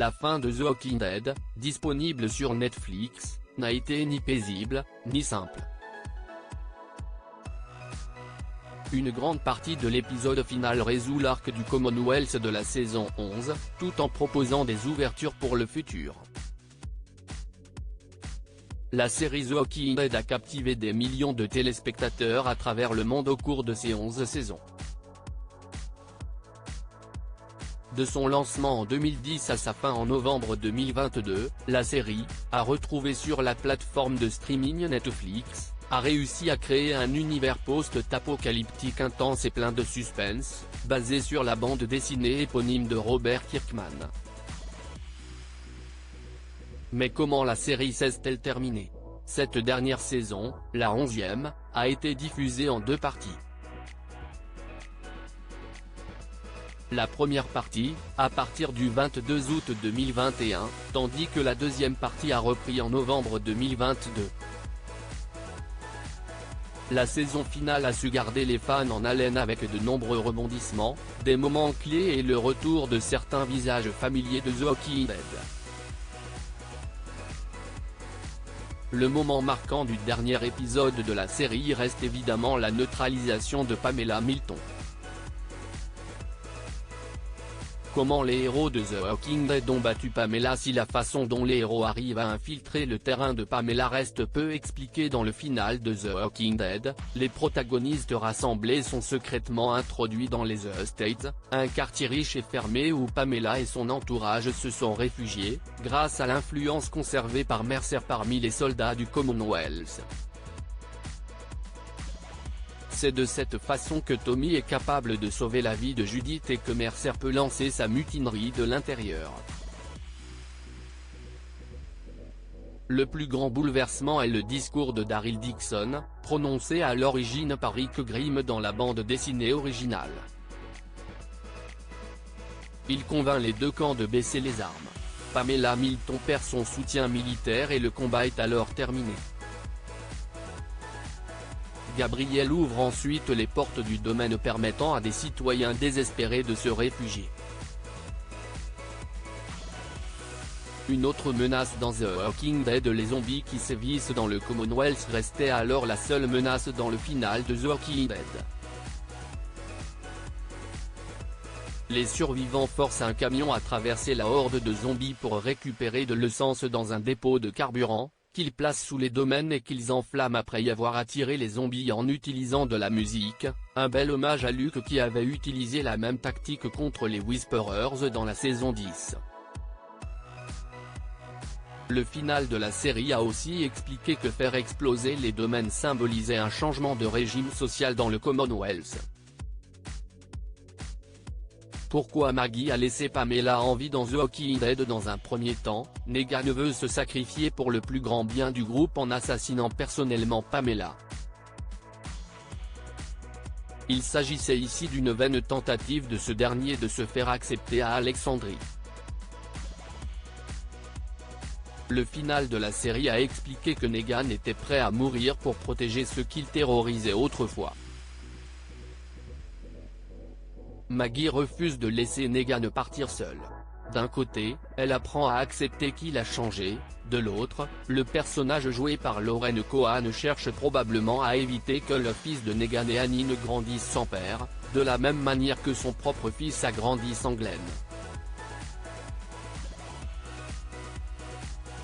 La fin de The Walking Dead, disponible sur Netflix, n'a été ni paisible, ni simple. Une grande partie de l'épisode final résout l'arc du Commonwealth de la saison 11, tout en proposant des ouvertures pour le futur. La série The Walking Dead a captivé des millions de téléspectateurs à travers le monde au cours de ses 11 saisons. De son lancement en 2010 à sa fin en novembre 2022, la série, à retrouver sur la plateforme de streaming Netflix, a réussi à créer un univers post-apocalyptique intense et plein de suspense, basé sur la bande dessinée éponyme de Robert Kirkman. Mais comment la série s'est-elle terminée? Cette dernière saison, la 11e, a été diffusée en deux parties. La première partie, à partir du 22 août 2021, tandis que la deuxième partie a repris en novembre 2022. La saison finale a su garder les fans en haleine avec de nombreux rebondissements, des moments clés et le retour de certains visages familiers de The Walking Dead. Le moment marquant du dernier épisode de la série reste évidemment la neutralisation de Pamela Milton. Comment les héros de The Walking Dead ont battu Pamela? Si la façon dont les héros arrivent à infiltrer le terrain de Pamela reste peu expliquée dans le final de The Walking Dead, les protagonistes rassemblés sont secrètement introduits dans les The States, un quartier riche et fermé où Pamela et son entourage se sont réfugiés, grâce à l'influence conservée par Mercer parmi les soldats du Commonwealth. C'est de cette façon que Tommy est capable de sauver la vie de Judith et que Mercer peut lancer sa mutinerie de l'intérieur. Le plus grand bouleversement est le discours de Daryl Dixon, prononcé à l'origine par Rick Grimm dans la bande dessinée originale. Il convainc les deux camps de baisser les armes. Pamela Milton perd son soutien militaire et le combat est alors terminé. Gabriel ouvre ensuite les portes du domaine permettant à des citoyens désespérés de se réfugier. Une autre menace dans The Walking Dead, les zombies qui sévissent dans le Commonwealth restait alors la seule menace dans le final de The Walking Dead. Les survivants forcent un camion à traverser la horde de zombies pour récupérer de l'essence dans un dépôt de carburant, qu'ils placent sous les domaines et qu'ils enflamment après y avoir attiré les zombies en utilisant de la musique, un bel hommage à Luke qui avait utilisé la même tactique contre les Whisperers dans la saison 10. Le final de la série a aussi expliqué que faire exploser les domaines symbolisait un changement de régime social dans le Commonwealth. Pourquoi Maggie a laissé Pamela en vie dans The Walking Dead? Dans un premier temps, Negan veut se sacrifier pour le plus grand bien du groupe en assassinant personnellement Pamela. Il s'agissait ici d'une vaine tentative de ce dernier de se faire accepter à Alexandrie. Le final de la série a expliqué que Negan était prêt à mourir pour protéger ceux qu'il terrorisait autrefois. Maggie refuse de laisser Negan partir seul. D'un côté, elle apprend à accepter qu'il a changé, de l'autre, le personnage joué par Lauren Cohan cherche probablement à éviter que le fils de Negan et Annie ne grandisse sans père, de la même manière que son propre fils a grandi sans Glenn.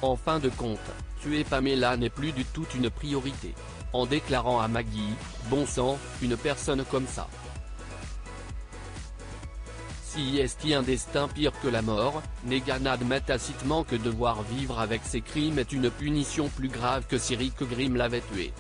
En fin de compte, tuer Pamela n'est plus du tout une priorité. En déclarant à Maggie, « Bon sang, une personne comme ça. Si est-il un destin pire que la mort ?» Negan admet tacitement que devoir vivre avec ses crimes est une punition plus grave que si Rick Grimm l'avait tué.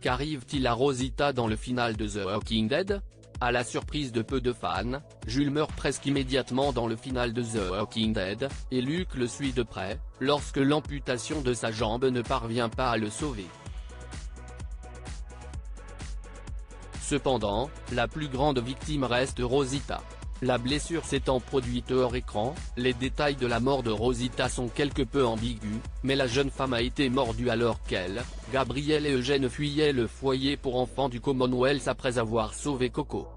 Qu'arrive-t-il à Rosita dans le final de The Walking Dead? À la surprise de peu de fans, Jules meurt presque immédiatement dans le final de The Walking Dead, et Luke le suit de près, lorsque l'amputation de sa jambe ne parvient pas à le sauver. Cependant, la plus grande victime reste Rosita. La blessure s'étant produite hors écran, les détails de la mort de Rosita sont quelque peu ambigus, mais la jeune femme a été mordue alors qu'elle, Gabriel et Eugène fuyaient le foyer pour enfants du Commonwealth après avoir sauvé Coco.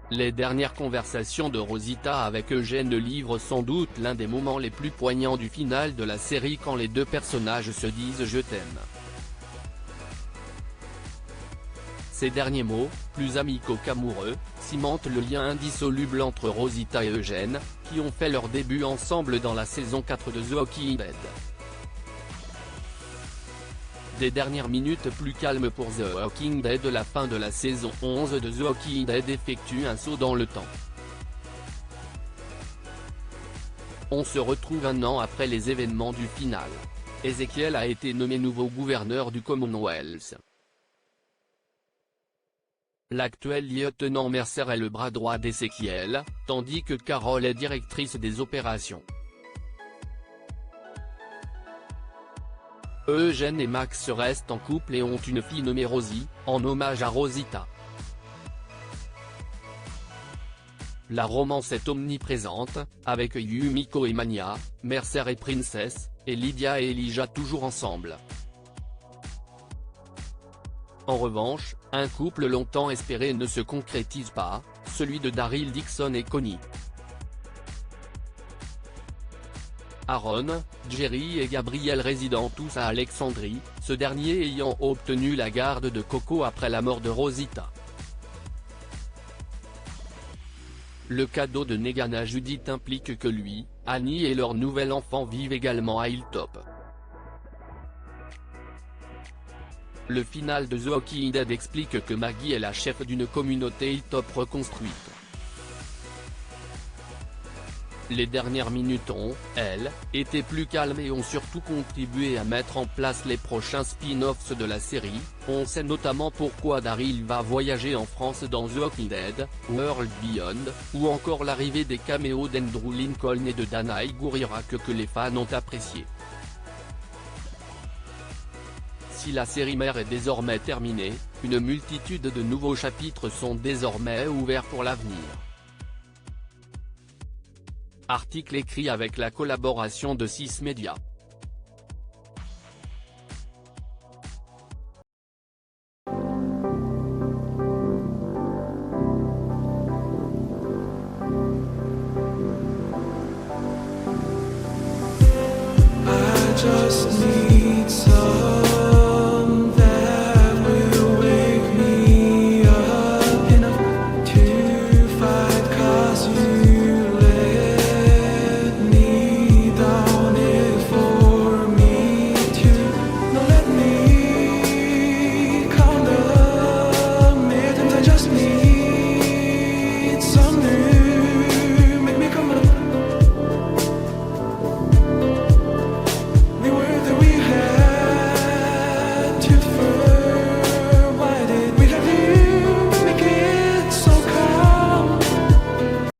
Les dernières conversations de Rosita avec Eugène livrent sans doute l'un des moments les plus poignants du final de la série quand les deux personnages se disent « je t'aime ». Ces derniers mots, plus amicaux qu'amoureux, cimentent le lien indissoluble entre Rosita et Eugène, qui ont fait leur début ensemble dans la saison 4 de The Walking Dead. Des dernières minutes plus calmes pour The Walking Dead, la fin de la saison 11 de The Walking Dead effectue un saut dans le temps. On se retrouve un an après les événements du final. Ezekiel a été nommé nouveau gouverneur du Commonwealth. L'actuel lieutenant Mercer est le bras droit d'Ezekiel, tandis que Carol est directrice des opérations. Eugène et Max restent en couple et ont une fille nommée Rosie, en hommage à Rosita. La romance est omniprésente, avec Yumiko et Mania, Mercer et Princess, et Lydia et Elijah toujours ensemble. En revanche, un couple longtemps espéré ne se concrétise pas, celui de Daryl Dixon et Connie. Aaron, Jerry et Gabriel résident tous à Alexandrie, ce dernier ayant obtenu la garde de Coco après la mort de Rosita. Le cadeau de Negan à Judith implique que lui, Annie et leur nouvel enfant vivent également à Hilltop. Le final de The Walking Dead explique que Maggie est la chef d'une communauté Hilltop reconstruite. Les dernières minutes ont, elles, été plus calmes et ont surtout contribué à mettre en place les prochains spin-offs de la série. On sait notamment pourquoi Daryl va voyager en France dans The Walking Dead, World Beyond, ou encore l'arrivée des caméos d'Andrew Lincoln et de Danai Gurira que les fans ont apprécié. Si la série mère est désormais terminée, une multitude de nouveaux chapitres sont désormais ouverts pour l'avenir. Article écrit avec la collaboration de 6 Médias.